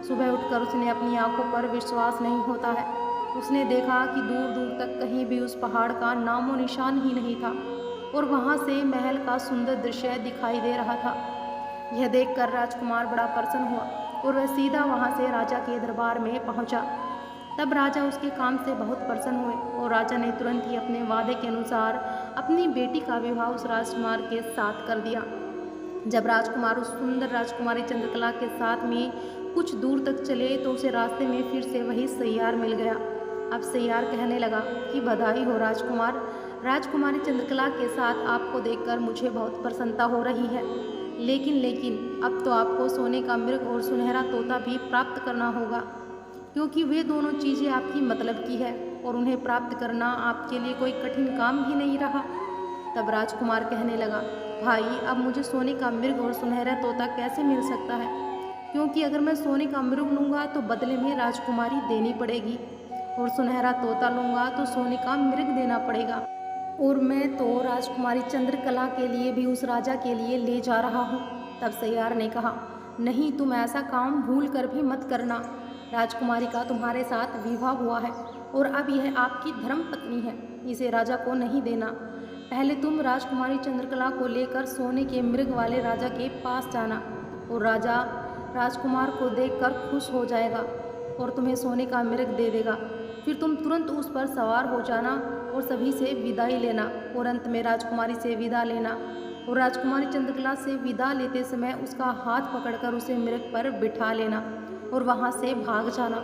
सुबह उठकर उसने अपनी आंखों पर विश्वास नहीं होता है। उसने देखा कि दूर दूर तक कहीं भी उस पहाड़ का नामो निशान ही नहीं था और वहाँ से महल का सुंदर दृश्य दिखाई दे रहा था। यह देखकर राजकुमार बड़ा प्रसन्न हुआ और वह सीधा वहाँ से राजा के दरबार में पहुँचा। तब राजा उसके काम से बहुत प्रसन्न हुए और राजा ने तुरंत ही अपने वादे के अनुसार अपनी बेटी का विवाह उस राजकुमार के साथ कर दिया। जब राजकुमार उस सुंदर राजकुमारी चंद्रकला के साथ में कुछ दूर तक चले तो उसे रास्ते में फिर से वही सैयार मिल गया। अब सैयार कहने लगा कि बधाई हो राजकुमार। राजकुमारी चंद्रकला के साथ आपको देखकर मुझे बहुत प्रसन्नता हो रही है। लेकिन अब तो आपको सोने का मृग और सुनहरा तोता भी प्राप्त करना होगा, क्योंकि वे दोनों चीज़ें आपकी मतलब की है और उन्हें प्राप्त करना आपके लिए कोई कठिन काम भी नहीं रहा। तब राजकुमार कहने लगा, भाई अब मुझे सोने का मृग और सुनहरा तोता कैसे मिल सकता है, क्योंकि अगर मैं सोने का मृग लूँगा तो बदले में राजकुमारी देनी पड़ेगी और सुनहरा तोता लूँगा तो सोने का मृग देना पड़ेगा, और मैं तो राजकुमारी चंद्रकला के लिए भी उस राजा के लिए ले जा रहा हूँ। तब सैयार ने कहा, नहीं, तुम ऐसा काम भूल कर भी मत करना। राजकुमारी का तुम्हारे साथ विवाह हुआ है और अब यह आपकी धर्म पत्नी है, इसे राजा को नहीं देना। पहले तुम राजकुमारी चंद्रकला को लेकर सोने के मृग वाले राजा के पास जाना और राजा राजकुमार को देखकर खुश हो जाएगा और तुम्हें सोने का मृग दे देगा। फिर तुम तुरंत उस पर सवार हो जाना और सभी से विदाई लेना और अंत में राजकुमारी से विदा लेना और राजकुमारी चंद्रकला से विदा लेते समय उसका हाथ पकड़कर उसे मृग पर बिठा लेना और वहाँ से भाग जाना।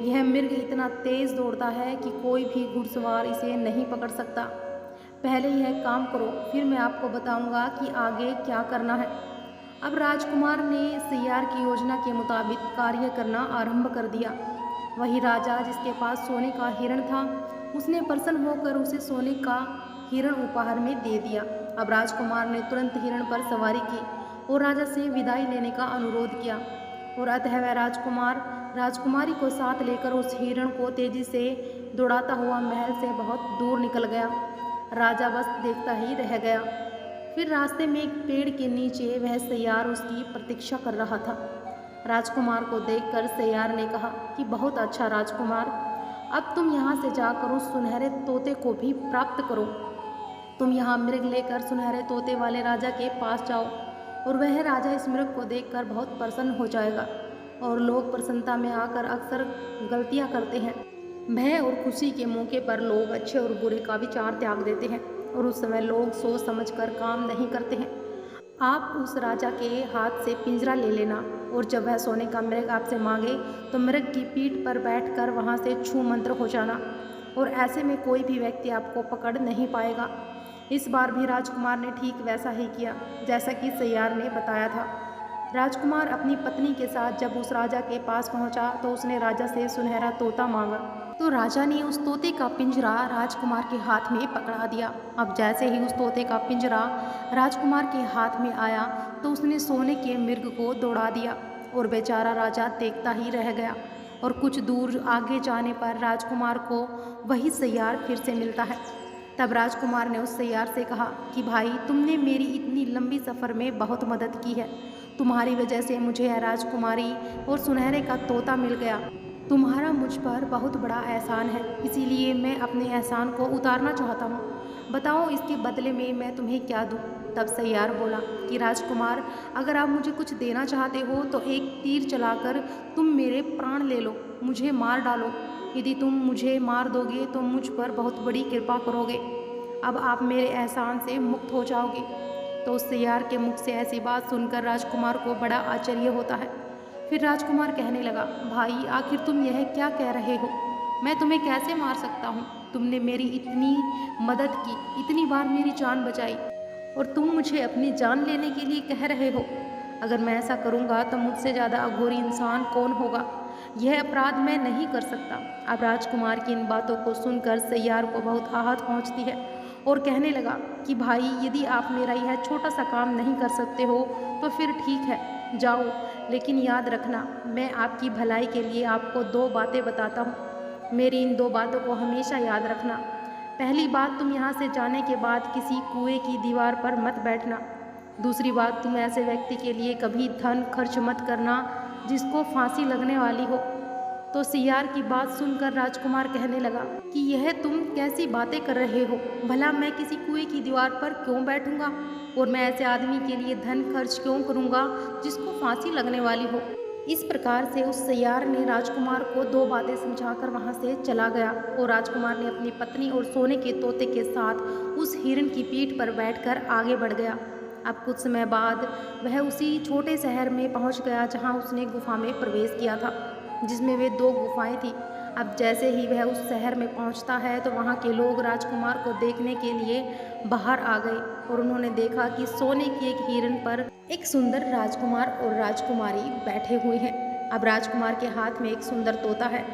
यह मृग इतना तेज दौड़ता है कि कोई भी घुड़सवार इसे नहीं पकड़ सकता। पहले यह काम करो, फिर मैं आपको बताऊंगा कि आगे क्या करना है। अब राजकुमार ने सैयार की योजना के मुताबिक कार्य करना आरंभ कर दिया। वही राजा जिसके पास सोने का हिरण था, उसने प्रसन्न होकर उसे सोने का हिरण उपहार में दे दिया। अब राजकुमार ने तुरंत हिरण पर सवारी की और राजा से विदाई लेने का अनुरोध किया और अतः वह राजकुमार राजकुमारी को साथ लेकर उस हिरण को तेजी से दौड़ाता हुआ महल से बहुत दूर निकल गया। राजा बस देखता ही रह गया। फिर रास्ते में एक पेड़ के नीचे वह सैयार उसकी प्रतीक्षा कर रहा था। राजकुमार को देखकर सैयार ने कहा कि बहुत अच्छा राजकुमार, अब तुम यहाँ से जाकर उस सुनहरे तोते को भी प्राप्त करो। तुम यहाँ मृग लेकर सुनहरे तोते वाले राजा के पास जाओ और वह राजा इस मृग को देखकर बहुत प्रसन्न हो जाएगा। और लोग प्रसन्नता में आकर अक्सर गलतियाँ करते हैं। भय और खुशी के मौके पर लोग अच्छे और बुरे का विचार त्याग देते हैं और उस समय लोग सोच समझकर काम नहीं करते हैं। आप उस राजा के हाथ से पिंजरा ले लेना और जब वह सोने का मृग आपसे मांगे तो मृग की पीठ पर बैठकर वहां से छू मंत्र हो जाना और ऐसे में कोई भी व्यक्ति आपको पकड़ नहीं पाएगा। इस बार भी राजकुमार ने ठीक वैसा ही किया जैसा कि सैयार ने बताया था। राजकुमार अपनी पत्नी के साथ जब उस राजा के पास पहुंचा तो उसने राजा से सुनहरा तोता मांगा, तो राजा ने उस तोते का पिंजरा राजकुमार के हाथ में पकड़ा दिया। अब जैसे ही उस तोते का पिंजरा राजकुमार के हाथ में आया तो उसने सोने के मृग को दौड़ा दिया और बेचारा राजा देखता ही रह गया। और कुछ दूर आगे जाने पर राजकुमार को वही सैयार फिर से मिलता है। तब राजकुमार ने उस सैयार से कहा कि भाई, तुमने मेरी इतनी लंबी सफ़र में बहुत मदद की है। तुम्हारी वजह से मुझे यह राजकुमारी और सुनहरे का तोता मिल गया। तुम्हारा मुझ पर बहुत बड़ा एहसान है, इसीलिए मैं अपने एहसान को उतारना चाहता हूँ। बताओ इसके बदले में मैं तुम्हें क्या दूँ? तब सैयार बोला कि राजकुमार, अगर आप मुझे कुछ देना चाहते हो तो एक तीर चलाकर तुम मेरे प्राण ले लो, मुझे मार डालो। यदि तुम मुझे मार दोगे तो मुझ पर बहुत बड़ी कृपा करोगे। अब आप मेरे एहसान से मुक्त हो जाओगे। तो उस सैयार के मुख से ऐसी बात सुनकर राजकुमार को बड़ा आश्चर्य होता है। फिर राजकुमार कहने लगा, भाई आखिर तुम यह क्या कह रहे हो? मैं तुम्हें कैसे मार सकता हूँ? तुमने मेरी इतनी मदद की, इतनी बार मेरी जान बचाई और तुम मुझे अपनी जान लेने के लिए कह रहे हो? अगर मैं ऐसा करूँगा तो मुझसे ज़्यादा अघोरी इंसान कौन होगा? यह अपराध मैं नहीं कर सकता। अब राजकुमार की इन बातों को सुनकर सैयार को बहुत आहत पहुँचती है और कहने लगा कि भाई, यदि आप मेरा यह छोटा सा काम नहीं कर सकते हो तो फिर ठीक है, जाओ, लेकिन याद रखना, मैं आपकी भलाई के लिए आपको 2 बातें बताता हूँ। मेरी इन 2 बातों को हमेशा याद रखना। पहली बात, तुम यहाँ से जाने के बाद किसी कुएं की दीवार पर मत बैठना। दूसरी बात, तुम ऐसे व्यक्ति के लिए कभी धन खर्च मत करना जिसको फांसी लगने वाली हो। तो सैयार की बात सुनकर राजकुमार कहने लगा कि यह तुम कैसी बातें कर रहे हो? भला मैं किसी कुएं की दीवार पर क्यों बैठूंगा और मैं ऐसे आदमी के लिए धन खर्च क्यों करूंगा जिसको फांसी लगने वाली हो? इस प्रकार से उस सैयार ने राजकुमार को 2 बातें समझाकर वहां से चला गया और राजकुमार ने अपनी पत्नी और सोने के तोते के साथ उस हिरण की पीठ पर बैठकर आगे बढ़ गया। अब कुछ समय बाद वह उसी छोटे शहर में पहुंच गया जहां उसने गुफा में प्रवेश किया था, जिसमें वे 2 गुफाएं थी। अब जैसे ही वह उस शहर में पहुंचता है तो वहां के लोग राजकुमार को देखने के लिए बाहर आ गए और उन्होंने देखा कि सोने की एक हिरन पर एक सुंदर राजकुमार और राजकुमारी बैठे हुए हैं। अब राजकुमार के हाथ में एक सुंदर तोता है।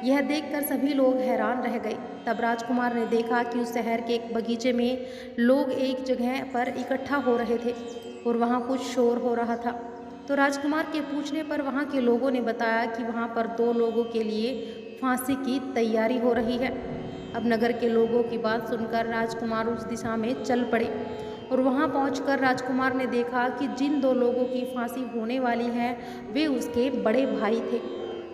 यह देखकर सभी लोग हैरान रह गए। तब राजकुमार ने देखा कि उस शहर के एक बगीचे में लोग एक जगह पर इकट्ठा हो रहे थे और वहाँ कुछ शोर हो रहा था। तो राजकुमार के पूछने पर वहाँ के लोगों ने बताया कि वहाँ पर 2 लोगों के लिए फांसी की तैयारी हो रही है। अब नगर के लोगों की बात सुनकर राजकुमार उस दिशा में चल पड़े और वहां पहुंचकर राजकुमार ने देखा कि जिन 2 लोगों की फांसी होने वाली है वे उसके बड़े भाई थे।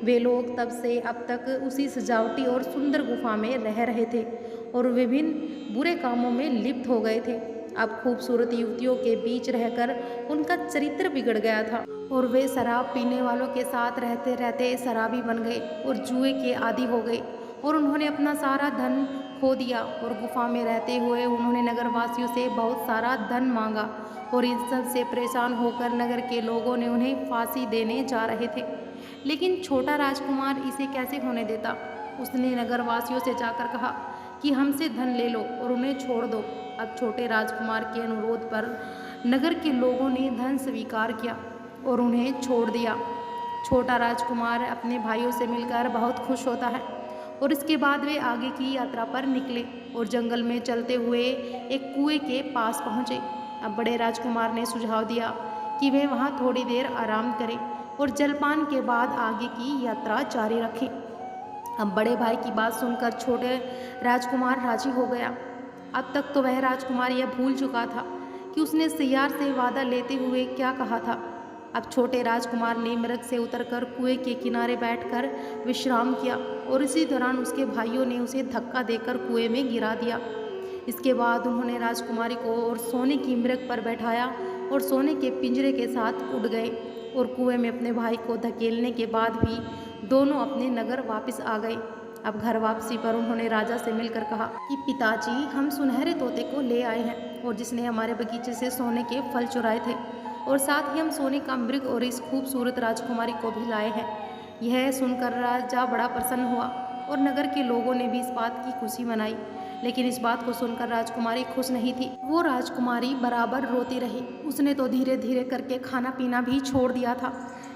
वे लोग तब से अब तक उसी सजावटी और सुंदर गुफा में रह रहे थे और विभिन्न बुरे कामों में लिप्त हो गए थे। अब खूबसूरत युवतियों के बीच रहकर उनका चरित्र बिगड़ गया था और वे शराब पीने वालों के साथ रहते रहते शराबी बन गए और जुए के आदी हो गए और उन्होंने अपना सारा धन खो दिया और गुफा में रहते हुए उन्होंने नगरवासियों से बहुत सारा धन मांगा और इन सब से परेशान होकर नगर के लोगों ने उन्हें फांसी देने जा रहे थे। लेकिन छोटा राजकुमार इसे कैसे होने देता। उसने नगरवासियों से जाकर कहा कि हमसे धन ले लो और उन्हें छोड़ दो। अब छोटे राजकुमार के अनुरोध पर नगर के लोगों ने धन स्वीकार किया और उन्हें छोड़ दिया। छोटा राजकुमार अपने भाइयों से मिलकर बहुत खुश होता है और इसके बाद वे आगे की यात्रा पर निकले और जंगल में चलते हुए एक कुएं के पास पहुँचे। अब बड़े राजकुमार ने सुझाव दिया कि वे वहाँ थोड़ी देर आराम करें और जलपान के बाद आगे की यात्रा जारी रखें। अब बड़े भाई की बात सुनकर छोटे राजकुमार राजी हो गया। अब तक तो वह राजकुमार यह भूल चुका था कि उसने सियार से वादा लेते हुए क्या कहा था। अब छोटे राजकुमार ने मृग से उतरकर कुएं के किनारे बैठकर विश्राम किया और इसी दौरान उसके भाइयों ने उसे धक्का देकर कुएं में गिरा दिया। इसके बाद उन्होंने राजकुमारी को और सोने की मृग पर बैठाया और सोने के पिंजरे के साथ उड़ गए और कुएं में अपने भाई को धकेलने के बाद भी दोनों अपने नगर वापस आ गए। अब घर वापसी पर उन्होंने राजा से मिलकर कहा कि पिताजी, हम सुनहरे तोते को ले आए हैं और जिसने हमारे बगीचे से सोने के फल चुराए थे और साथ ही हम सोने का मृग और इस खूबसूरत राजकुमारी को भी लाए हैं। यह सुनकर राजा बड़ा प्रसन्न हुआ और नगर के लोगों ने भी इस बात की खुशी मनाई। लेकिन इस बात को सुनकर राजकुमारी खुश नहीं थी। वो राजकुमारी बराबर रोती रही। उसने तो धीरे धीरे करके खाना पीना भी छोड़ दिया था,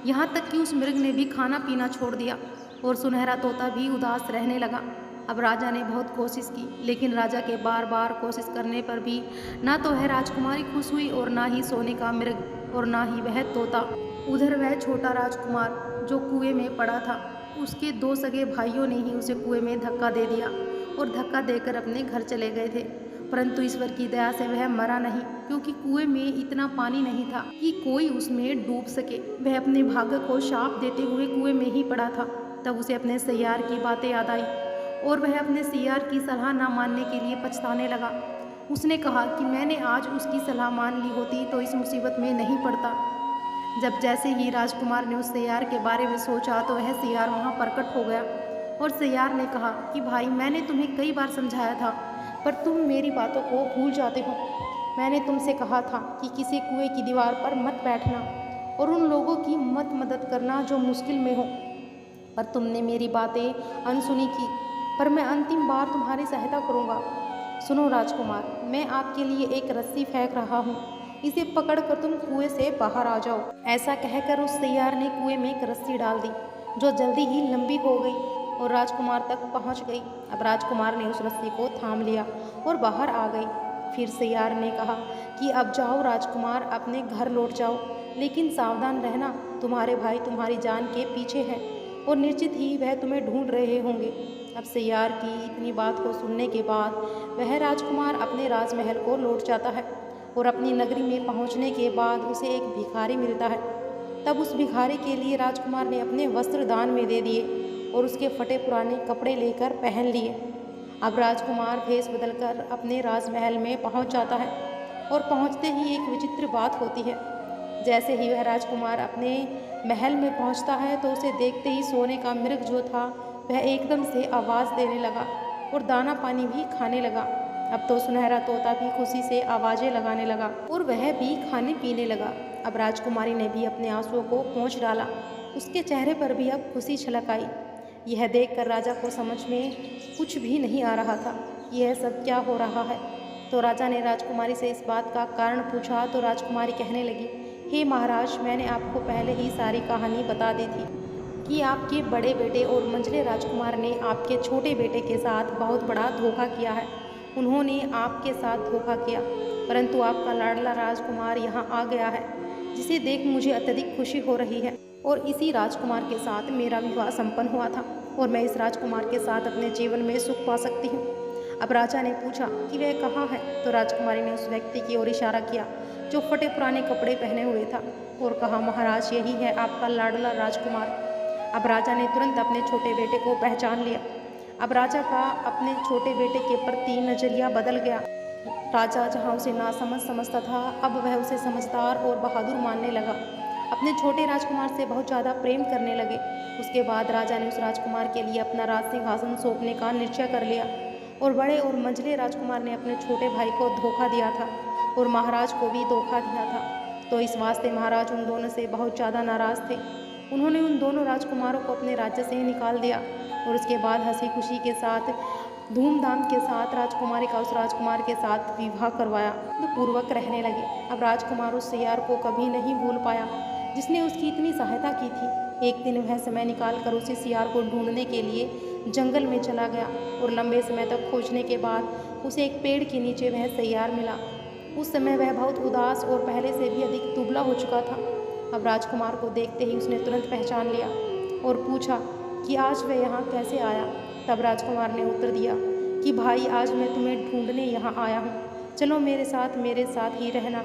यहाँ तक कि उस मृग ने भी खाना पीना छोड़ दिया और सुनहरा तोता भी उदास रहने लगा। अब राजा ने बहुत कोशिश की, लेकिन राजा के बार बार कोशिश करने पर भी ना तो वह राजकुमारी खुश हुई और ना ही सोने का मृग और ना ही वह तोता। उधर वह छोटा राजकुमार जो कुएं में पड़ा था, उसके 2 सगे भाइयों ने ही उसे कुएं में धक्का दे दिया और धक्का देकर अपने घर चले गए थे। परंतु ईश्वर की दया से वह मरा नहीं, क्योंकि कुएं में इतना पानी नहीं था कि कोई उसमें डूब सके। वह अपने भाग्य को शाप देते हुए कुएं में ही पड़ा था। तब उसे अपने सियार की बातें याद आई और वह अपने सियार की सलाह न मानने के लिए पछताने लगा। उसने कहा कि मैंने आज उसकी सलाह मान ली होती तो इस मुसीबत में नहीं पड़ता। जब जैसे ही राजकुमार ने उस सियार के बारे में सोचा तो वह सियार वहाँ प्रकट हो गया और सियार ने कहा कि भाई, मैंने तुम्हें कई बार समझाया था पर तुम मेरी बातों को भूल जाते हो। मैंने तुमसे कहा था कि किसी कुएं की दीवार पर मत बैठना और उन लोगों की मत मदद करना जो मुश्किल में हो, पर तुमने मेरी बातें अनसुनी की। पर मैं अंतिम बार तुम्हारी सहायता करूँगा। सुनो राजकुमार, मैं आपके लिए एक रस्सी फेंक रहा हूँ, इसे पकड़कर तुम कुएं से बाहर आ जाओ। ऐसा कहकर उस सियार ने कुएं में एक रस्सी डाल दी जो जल्दी ही लंबी हो गई और राजकुमार तक पहुंच गई। अब राजकुमार ने उस रस्सी को थाम लिया और बाहर आ गई। फिर सियार ने कहा कि अब जाओ राजकुमार, अपने घर लौट जाओ, लेकिन सावधान रहना, तुम्हारे भाई तुम्हारी जान के पीछे हैं और निश्चित ही वह तुम्हें ढूंढ रहे होंगे। अब सियार की इतनी बात को सुनने के बाद वह राजकुमार अपने राजमहल को लौट जाता है और अपनी नगरी में पहुंचने के बाद उसे एक भिखारी मिलता है। तब उस भिखारी के लिए राजकुमार ने अपने वस्त्र दान में दे दिए और उसके फटे पुराने कपड़े लेकर पहन लिए। अब राजकुमार भेष बदलकर अपने राजमहल में पहुंच जाता है और पहुंचते ही एक विचित्र बात होती है। जैसे ही वह राजकुमार अपने महल में पहुंचता है तो उसे देखते ही सोने का मृग जो था वह एकदम से आवाज़ देने लगा और दाना पानी भी खाने लगा। अब तो सुनहरा तोता भी खुशी से आवाज़ें लगाने लगा और वह भी खाने पीने लगा। अब राजकुमारी ने भी अपने आंसुओं को पोंछ डाला, उसके चेहरे पर भी अब खुशी छलक आई। यह देखकर राजा को समझ में कुछ भी नहीं आ रहा था, यह सब क्या हो रहा है। तो राजा ने राजकुमारी से इस बात का कारण पूछा तो राजकुमारी कहने लगी, हे महाराज, मैंने आपको पहले ही सारी कहानी बता दी थी कि आपके बड़े बेटे और मंझले राजकुमार ने आपके छोटे बेटे के साथ बहुत बड़ा धोखा किया है। उन्होंने आपके साथ धोखा किया, परंतु आपका लाडला राजकुमार यहाँ आ गया है, जिसे देख मुझे अत्यधिक खुशी हो रही है। और इसी राजकुमार के साथ मेरा विवाह संपन्न हुआ था और मैं इस राजकुमार के साथ अपने जीवन में सुख पा सकती हूँ। अब राजा ने पूछा कि वह कहाँ है, तो राजकुमारी ने उस व्यक्ति की ओर इशारा किया जो फटे पुराने कपड़े पहने हुए था और कहा, महाराज, यही है आपका लाडला राजकुमार। अब राजा ने तुरंत अपने छोटे बेटे को पहचान लिया। अब राजा का अपने छोटे बेटे के प्रति नजरिया बदल गया। राजा जहाँ उसे नासमझ समझता था, अब वह उसे समझदार और बहादुर मानने लगा। अपने छोटे राजकुमार से बहुत ज़्यादा प्रेम करने लगे। उसके बाद राजा ने उस राजकुमार के लिए अपना राज सिंहासन सौंपने का निश्चय कर लिया और बड़े और मंझले राजकुमार ने अपने छोटे भाई को धोखा दिया था और महाराज को भी धोखा दिया था। तो इस वास्ते महाराज उन दोनों से बहुत ज़्यादा नाराज़ थे। उन्होंने उन दोनों राजकुमारों को अपने राज्य से निकाल दिया और उसके बाद हंसी खुशी के साथ, धूमधाम के साथ राजकुमारी का उस राजकुमार के साथ विवाह करवाया तो पूर्वक रहने लगे। अब राजकुमार उस सियार को कभी नहीं भूल पाया जिसने उसकी इतनी सहायता की थी। एक दिन वह समय निकाल कर उसी सियार को ढूंढने के लिए जंगल में चला गया और लंबे समय तक खोजने के बाद उसे एक पेड़ के नीचे वह सियार मिला। उस समय वह बहुत उदास और पहले से भी अधिक दुबला हो चुका था। अब राजकुमार को देखते ही उसने तुरंत पहचान लिया और पूछा कि आज वह यहाँ कैसे आया। तब राजकुमार ने उत्तर दिया कि भाई, आज मैं तुम्हें ढूंढने यहाँ आया हूँ, चलो मेरे साथ ही रहना।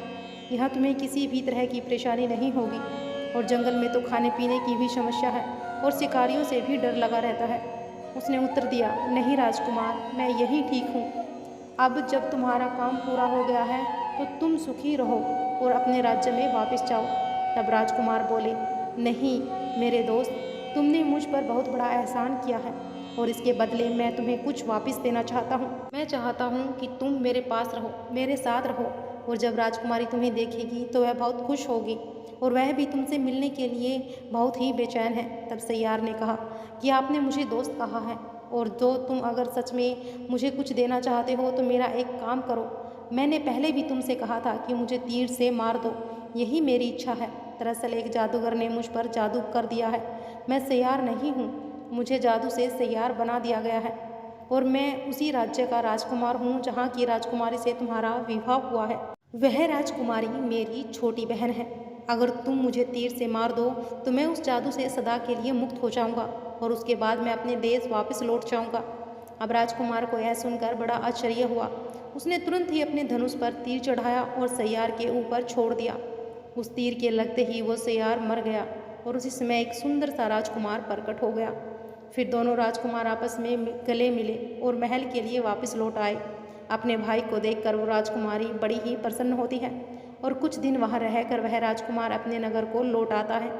यहाँ तुम्हें किसी भी तरह की परेशानी नहीं होगी और जंगल में तो खाने पीने की भी समस्या है और शिकारियों से भी डर लगा रहता है। उसने उत्तर दिया, नहीं राजकुमार, मैं यहीं ठीक हूँ। अब जब तुम्हारा काम पूरा हो गया है तो तुम सुखी रहो और अपने राज्य में वापस जाओ। तब राजकुमार बोले, नहीं मेरे दोस्त, तुमने मुझ पर बहुत बड़ा एहसान किया है और इसके बदले मैं तुम्हें कुछ वापस देना चाहता हूँ। मैं चाहता हूँ कि तुम मेरे पास रहो, मेरे साथ रहो, और जब राजकुमारी तुम्हें देखेगी तो वह बहुत खुश होगी और वह भी तुमसे मिलने के लिए बहुत ही बेचैन है। तब सैयार ने कहा कि आपने मुझे दोस्त कहा है और जो तुम अगर सच में मुझे कुछ देना चाहते हो तो मेरा एक काम करो। मैंने पहले भी तुमसे कहा था कि मुझे तीर से मार दो, यही मेरी इच्छा है। दरअसल एक जादूगर ने मुझ पर जादू कर दिया है। मैं सैयार नहीं हूँ, मुझे जादू से सैयार बना दिया गया है और मैं उसी राज्य का राजकुमार हूँ जहाँ की राजकुमारी से तुम्हारा विवाह हुआ है। वह राजकुमारी मेरी छोटी बहन है। अगर तुम मुझे तीर से मार दो तो मैं उस जादू से सदा के लिए मुक्त हो जाऊंगा और उसके बाद मैं अपने देश वापस लौट जाऊंगा। अब राजकुमार को यह सुनकर बड़ा आश्चर्य हुआ। उसने तुरंत ही अपने धनुष पर तीर चढ़ाया और सैयार के ऊपर छोड़ दिया। उस तीर के लगते ही वो सैयार मर गया और उसी समय एक सुंदर सा राजकुमार प्रकट हो गया। फिर दोनों राजकुमार आपस में गले मिले और महल के लिए वापस लौट आए। अपने भाई को देखकर वो राजकुमारी बड़ी ही प्रसन्न होती है और कुछ दिन वहाँ रहकर वह राजकुमार अपने नगर को लौट आता है।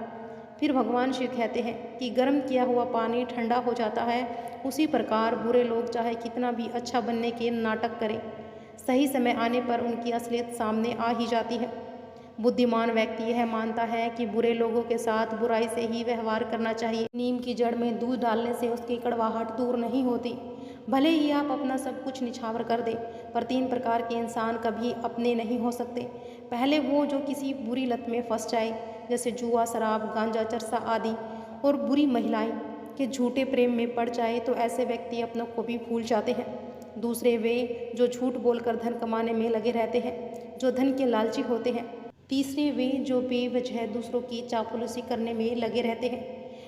फिर भगवान शिव कहते हैं कि गर्म किया हुआ पानी ठंडा हो जाता है, उसी प्रकार बुरे लोग चाहे कितना भी अच्छा बनने के नाटक करें, सही समय आने पर उनकी असलियत सामने आ ही जाती है। बुद्धिमान व्यक्ति यह मानता है कि बुरे लोगों के साथ बुराई से ही व्यवहार करना चाहिए। नीम की जड़ में दूध डालने से उसकी कड़वाहट दूर नहीं होती। भले ही आप अपना सब कुछ निछावर कर दें, पर 3 प्रकार के इंसान कभी अपने नहीं हो सकते। पहले वो जो किसी बुरी लत में फंस जाए, जैसे जुआ, शराब, गांजा, चरसा आदि, और बुरी महिलाएं के झूठे प्रेम में पड़ जाए तो ऐसे व्यक्ति अपनों को भी भूल जाते हैं। दूसरे वे जो झूठ बोलकर धन कमाने में लगे रहते हैं, जो धन के लालची होते हैं। तीसरे वे जो बेवजह दूसरों की चापलूसी करने में लगे रहते हैं।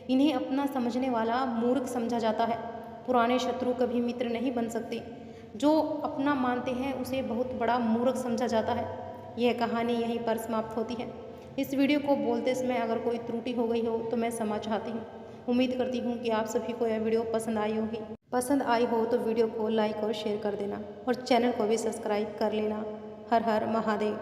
इन्हें अपना समझने वाला मूर्ख समझा जाता है। पुराने शत्रु कभी मित्र नहीं बन सकते। जो अपना मानते हैं उसे बहुत बड़ा मूर्ख समझा जाता है। यह कहानी यहीं पर समाप्त होती है। इस वीडियो को बोलते समय अगर कोई त्रुटि हो गई हो तो मैं क्षमा चाहती हूँ। उम्मीद करती हूँ कि आप सभी को यह वीडियो पसंद आई होगी। पसंद आई हो तो वीडियो को लाइक और शेयर कर देना और चैनल को भी सब्सक्राइब कर लेना। हर हर महादेव।